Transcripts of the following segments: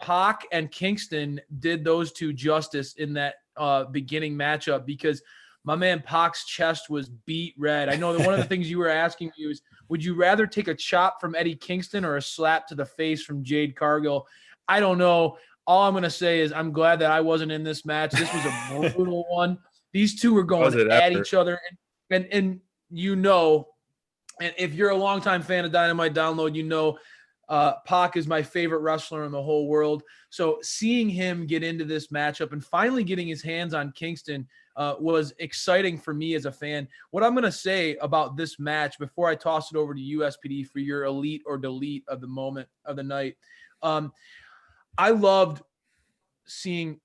Pac and Kingston did those two justice in that beginning matchup, because my man Pac's chest was beat red. I know that one of the things you were asking me was, would you rather take a chop from Eddie Kingston or a slap to the face from Jade Cargill? I don't know. All I'm going to say is I'm glad that I wasn't in this match. This was a brutal one. These two were going at each other. And you know, and if you're a longtime fan of Dynamite Download, you know Pac is my favorite wrestler in the whole world. So seeing him get into this matchup and finally getting his hands on Kingston was exciting for me as a fan. What I'm going to say about this match before I toss it over to USPD for your elite or delete of the moment of the night, I loved seeing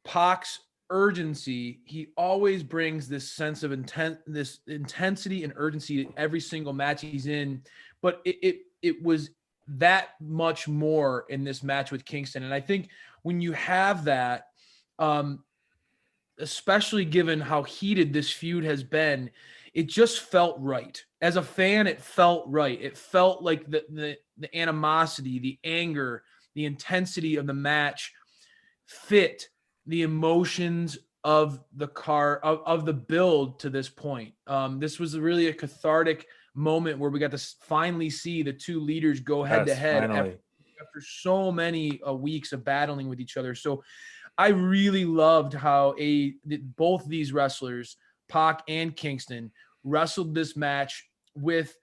Pac's urgency. He always brings this sense of this intensity and urgency to every single match he's in, but it was that much more in this match with Kingston. And I think when you have that, especially given how heated this feud has been, it just felt right. As a fan, it felt right. It felt like the animosity, the anger, the intensity of the match fit the emotions of the build to this point. This was really a cathartic moment where we got to finally see the two leaders go head to head after so many weeks of battling with each other. So I really loved how both these wrestlers, Pac and Kingston, wrestled this match with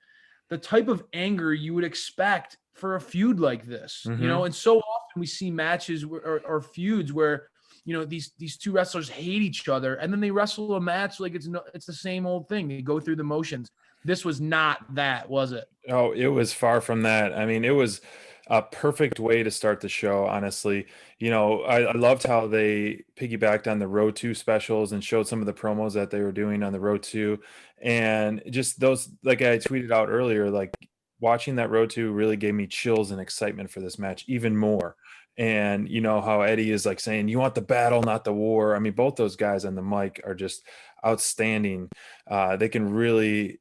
the type of anger you would expect for a feud like this. Mm-hmm. You know, and so often we see matches or feuds where, you know, these two wrestlers hate each other and then they wrestle a match like it's the same old thing. They go through the motions. This was not that, was it? Oh, it was far from that. I mean, it was a perfect way to start the show, honestly. You know, I loved how they piggybacked on the Road 2 specials and showed some of the promos that they were doing on the Road 2. And just those, like I tweeted out earlier, like watching that Road 2 really gave me chills and excitement for this match even more. And you know how Eddie is like saying, you want the battle, not the war. I mean, both those guys on the mic are just outstanding. They can really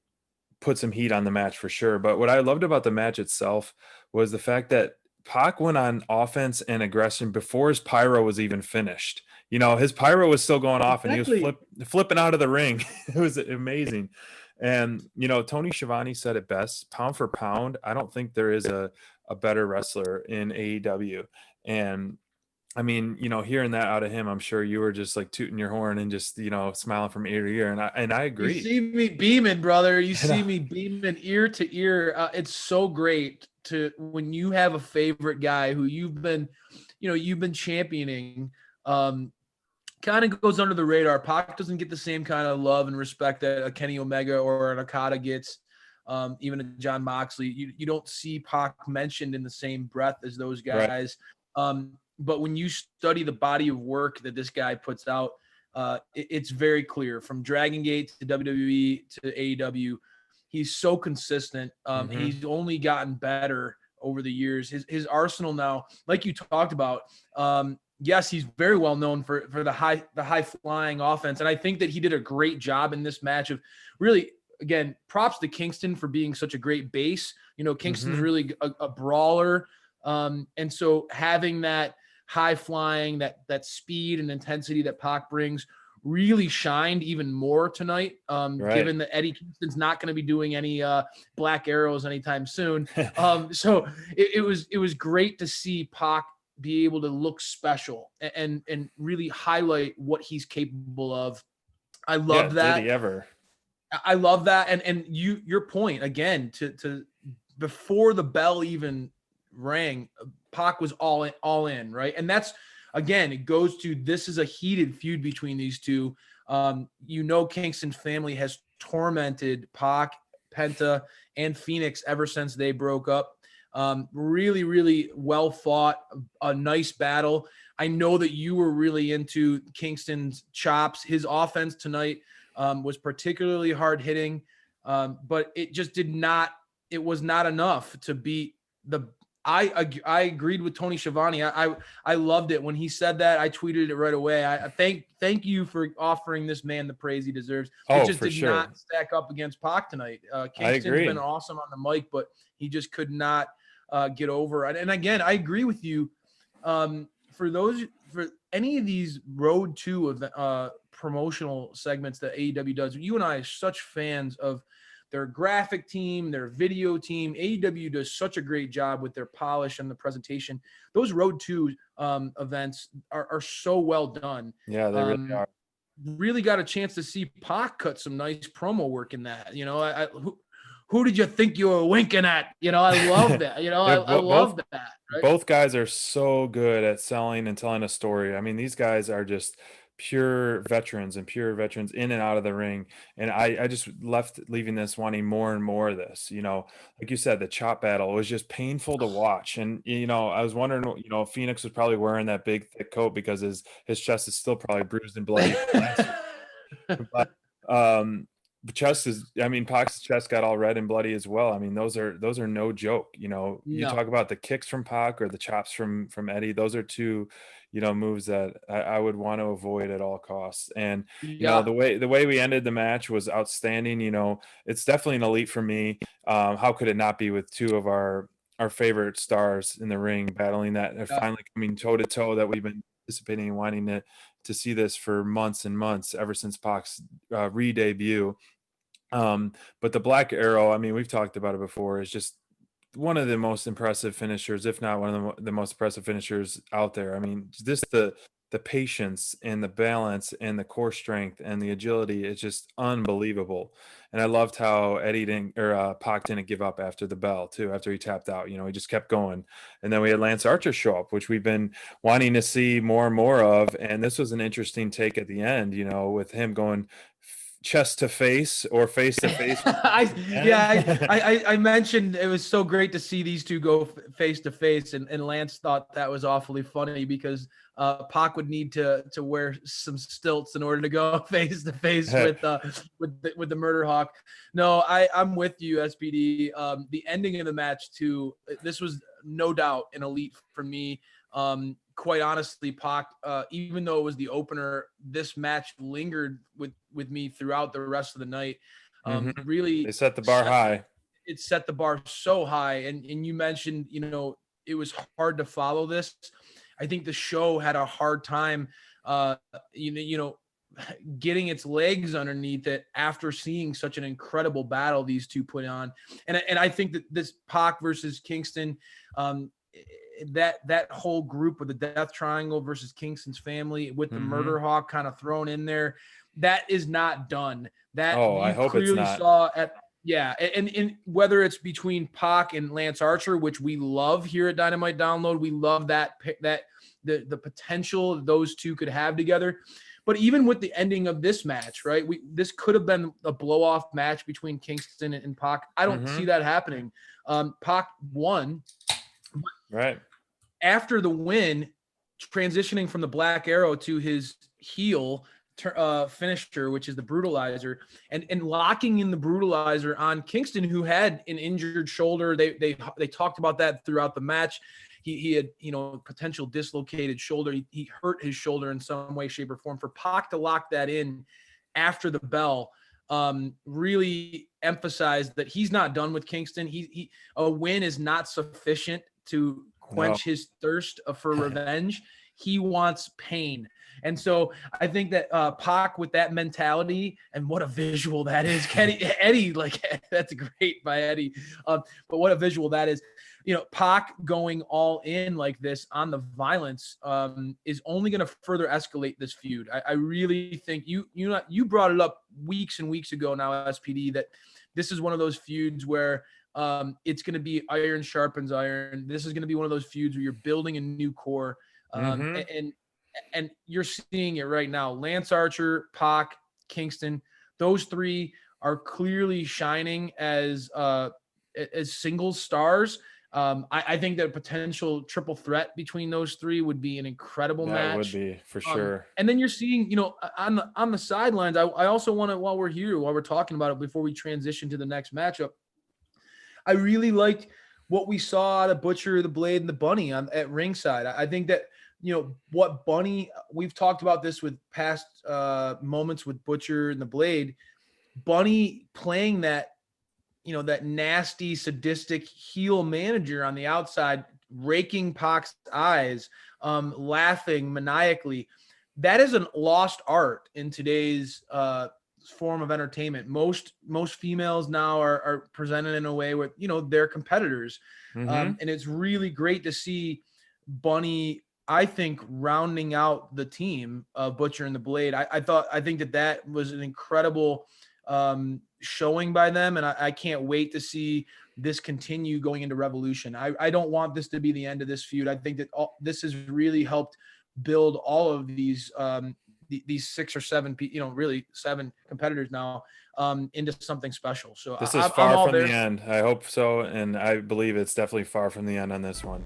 put some heat on the match for sure. But what I loved about the match itself was the fact that Pac went on offense and aggression before his pyro was even finished. You know, his pyro was still going off and he was flipping out of the ring. It was amazing. And, you know, Tony Schiavone said it best, pound for pound, I don't think there is a better wrestler in AEW. And I mean, you know, hearing that out of him, I'm sure you were just like tooting your horn and just, you know, smiling from ear to ear. And I agree. You see me beaming, brother. You see me beaming ear to ear. It's so great when you have a favorite guy who you've been championing. Kind of goes under the radar. Pac doesn't get the same kind of love and respect that a Kenny Omega or an Okada gets. Even a John Moxley. You don't see Pac mentioned in the same breath as those guys. Right. But when you study the body of work that this guy puts out, it's very clear from Dragon Gate to WWE to AEW. He's so consistent. He's only gotten better over the years. His arsenal now, like you talked about, yes, he's very well known for the high flying offense. And I think that he did a great job in this match of really, again, props to Kingston for being such a great base. You know, Kingston's really a brawler. And so having that high flying, that speed and intensity that Pac brings really shined even more tonight, given that Eddie Kingston's not going to be doing any black arrows anytime soon. So it was great to see Pac be able to look special and really highlight what he's capable of. I love that. Did he ever? I love that. And your point again, to before the bell even rang, Pac was all in, right? And that's, again, it goes to, this is a heated feud between these two. You know, Kingston's family has tormented Pac, Penta, and Phoenix ever since they broke up. Really, really well fought, a nice battle. I know that you were really into Kingston's chops. His offense tonight was particularly hard hitting, but it just it was not enough to beat I agreed with Tony Schiavone. I loved it when he said that. I tweeted it right away. I thank you for offering this man the praise he deserves. It just did not stack up against Pac tonight. Kingston's been awesome on the mic, but he just could not get over. And again, I agree with you. For any of these road to of promotional segments that AEW does, you and I are such fans of their graphic team, their video team. AEW does such a great job with their polish and the presentation. Those road to events are so well done. Yeah, they really are. Really got a chance to see PAC cut some nice promo work in that. You know, who did you think you were winking at? You know, I love that. You know, I love that. Right? Both guys are so good at selling and telling a story. I mean, these guys are just pure veterans in and out of the ring. And I just leaving this wanting more and more of this. You know, like you said, the chop battle was just painful to watch. And, you know, I was wondering, you know, Phoenix was probably wearing that big thick coat because his chest is still probably bruised and bloody. But chest is, I mean, Pac's chest got all red and bloody as well. I mean, those are no joke. You know, you talk about the kicks from Pac or the chops from Eddie. Those are two, you know, moves that I would want to avoid at all costs. And you know, the way we ended the match was outstanding. You know, it's definitely an elite for me. How could it not be with two of our favorite stars in the ring battling that are finally coming toe to toe that we've been anticipating and wanting to see this for months and months ever since Pac's re-debut. But the Black Arrow, I mean, we've talked about it before, is just one of the most impressive finishers, if not one of the most impressive finishers out there. I mean, just the patience and the balance and the core strength and the agility is just unbelievable. And I loved how Pac didn't give up after the bell too, after he tapped out. You know, he just kept going. And then we had Lance Archer show up, which we've been wanting to see more and more of. And this was an interesting take at the end, you know, with him going chest to face or face to face. I mentioned it was so great to see these two go face to face, and Lance thought that was awfully funny because Pac would need to wear some stilts in order to go face to face with the Murder Hawk. No, I'm with you, SPD. The ending of the match too. This was no doubt an elite for me. Quite honestly, Pac, even though it was the opener, this match lingered with me throughout the rest of the night. Really, they set the bar high. It set the bar so high, and you mentioned, you know, it was hard to follow this. I think the show had a hard time, you know, getting its legs underneath it after seeing such an incredible battle these two put on, and I think that this Pac versus Kingston. That whole group with the Death Triangle versus Kingston's family with the Murder Hawk kind of thrown in there, that is not done. That I hope clearly it's not. Saw at and whether it's between Pac and Lance Archer, which we love here at Dynamite Download, we love that the potential those two could have together. But even with the ending of this match, right? This could have been a blow-off match between Kingston and Pac. I don't see that happening. Pac won. Right. After the win, transitioning from the Black Arrow to his heel finisher, which is the Brutalizer, and locking in the Brutalizer on Kingston, who had an injured shoulder. They talked about that throughout the match. He had, you know, potential dislocated shoulder. He hurt his shoulder in some way, shape, or form. For Pac to lock that in after the bell really emphasized that he's not done with Kingston. A win is not sufficient to quench his thirst for revenge. He wants pain. And so I think that Pac, with that mentality, and what a visual that is, Eddie, like, that's great by Eddie. But what a visual that is. You know, Pac going all in like this on the violence is only going to further escalate this feud. I really think you brought it up weeks and weeks ago now, SPD, that this is one of those feuds where it's going to be iron sharpens iron. This is going to be one of those feuds where you're building a new core. And you're seeing it right now. Lance Archer, Pac, Kingston, those three are clearly shining as singles stars. I think that a potential triple threat between those three would be an incredible match. That would be, for sure. And then you're seeing, you know, on the sidelines, I also want to, while we're talking about it, before we transition to the next matchup, I really liked what we saw out of Butcher, the Blade, and the Bunny at ringside. I think that, you know, what Bunny, we've talked about this with past moments with Butcher and the Blade, Bunny playing that, you know, that nasty, sadistic heel manager on the outside, raking Pac's eyes, laughing maniacally. That is a lost art in today's form of entertainment. Most females now are presented in a way where, you know, they're competitors. And it's really great to see Bunny, I think, rounding out the team of Butcher and the Blade. I think that was an incredible showing by them, and I can't wait to see this continue going into Revolution. I don't want this to be the end of this feud. I think that this has really helped build all of these 6 or 7, you know, really 7 competitors now into something special. So This is I'm far all from there. the end. I hope so, and I believe it's definitely far from the end on this one.